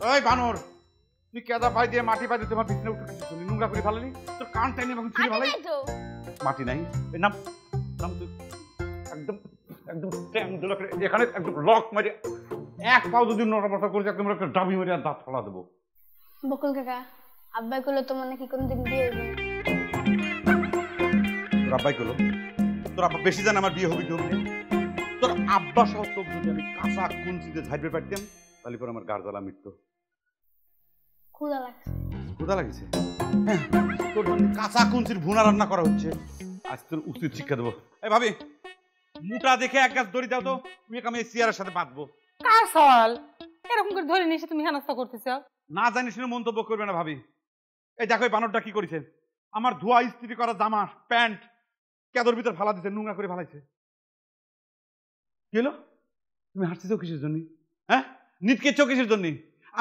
ওই বানর, তুই কেদা পাই দিয়ে মাটি পাই দিয়ে তোমার বিছানা উঠে কিছু নোংরা করে ফেলালি, তোর কান টাইনি এখন ছিঁড়ে ফেলাই। মাটি নাই, এই নাম নাম তুই একদম একদম এখানে একদম লক মারি, এক পাও যদি নড়াচড়া করেছে একদম একটা ডাবি মেরে আর দাঁত ফলা দেবো। বকুল কাকা, আব্বাই কইলো তোমার নাকি কোনদিন বিয়ে হইবে। তোর আব্বাই কইলো? তোর আব্বা বেশি জানে আমার বিয়ে হবে কি হবে না? তোর আব্বা সহ তোর যদি আমি কাঁচা কুঞ্চিতে ঝাড়বে পারতাম তাহলে পরে আমার গার জ্বালা মিটতো। ক্ষুধা লাগছে। ক্ষুধা লাগিছে? হ্যাঁ, তোর জন্য কাঁচা কুঞ্চির ভুনা রান্না করা হচ্ছে, আজ তোর উচিত শিক্ষা দেবো। এই ভাবি, মোটা দেখে এক গাছ দড়ি দাও তো, তুমি আমি এই চেয়ারের সাথে বাঁধবো। কার সওয়াল এরকম করে ধরে নিয়ে তুমি হেনস্থা করতেছ? না জানি শুনে মন্তব্য করবে না ভাবি। এই দেখো এই বানরটা কি করেছে, আমার ধোয়া ইস্ত্রি করা জামা প্যান্ট কেদর ভিতর ফালা দিচ্ছে, নোংরা করে ফালাইছে। কি হলো? তুমি হাসতেছো কিসের জন্য? হ্যাঁ, নিতকেছো কিসের জন্য?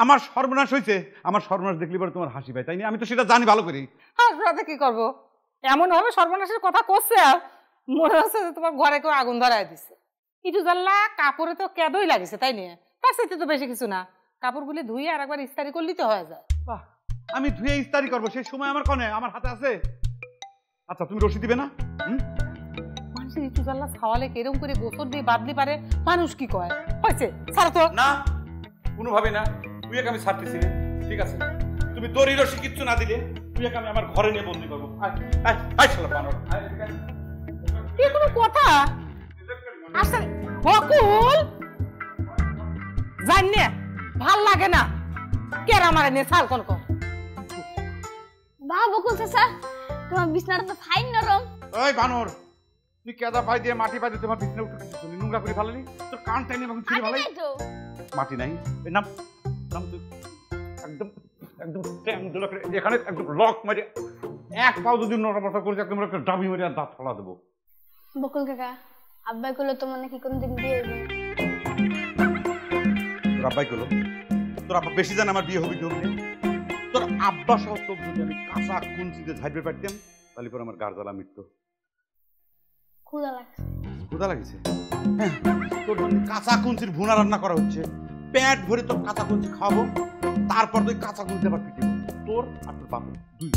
আমার সর্বনাশ হয়েছে, আমার সর্বনাশ দেখলি পরে তোমার হাসি পায়, তাই না? আমি তো সেটা জানি ভালো করি। হাসতে কি করবো? এমন ভাবে সর্বনাশের কথা করছে মনে হচ্ছে যে তোমার ঘরে কেউ আগুন ধরাই দিছে। ইটু জানলা কাপড়ে তো কেদই লাগিছে, তাই নিয়ে তার সাথে তো বেশি কিছু না, কাপড়গুলি ধুয়ে আর একবার ইস্তারি করলেই তো হয়ে যায়। বাহ, আমি ধুয়ে ইস্তারি করবো সেই সময় আমার কনে আমার হাতে আছে? আচ্ছা তুমি রশি দিবে না? মানুষের ইটু জানলা ছাওয়ালে কেরম করে গোসল দিয়ে বাদলি পারে, মানুষ কি কয়? হয়েছে ছাড়ো তো। না, কোনোভাবে না, তুই আমি ছাড়তেছি না। ঠিক আছে, তুমি দড়ি রশি কিচ্ছু না দিলে তুই আমি আমার ঘরে নিয়ে বন্দি করবো। কি কোনো কথা? আসলে বকুল জানি ভাল লাগে না, কেরা মারে নে ছাল কোন কর। বাহ বকুল চাচা, তোমার বিছনাটা তো ফাইন নরম। ওই বানর, তুই কেদা পাই দিয়ে মাটি পাই দিয়ে তোমার বিছানা উঠে কিছু নোংরা করে ফেলালি, তোর কান টাইনি এখন ছিঁড়ে ফেলাই। মাটি নাই, এই নাম নাম তুই একদম একদম এখানে একদম লক মারি, এক পাও যদি নড়াচড়া করেছে একদম একটা ডাবি মেরে আর দাঁত ফলা দেবো। বকুল কাকা, আব্বাই কইলো তোমার নাকি কোনদিন বিয়ে হইবে। তোর আব্বাই কইলো? তোর আব্বা বেশি জানে আমার বিয়ে হবে কি হবে না? তোর আব্বা সহ তোর যদি আমি কাঁচা কুঞ্চিতে ঝাড়বে পারতাম তাহলে পরে আমার গার জ্বালা মিটতো। ক্ষুধা লাগছে। ক্ষুধা লাগিছে? হ্যাঁ, তোর জন্য কাঁচা কুঞ্চির ভুনা রান্না করা হচ্ছে, পেট ভরে তোর কাঁচা কুঞ্চি খাওয়াবো, তারপর তুই কাঁচা কুঞ্চি আবার পিটিব তোর আর তোর বাবা দুই।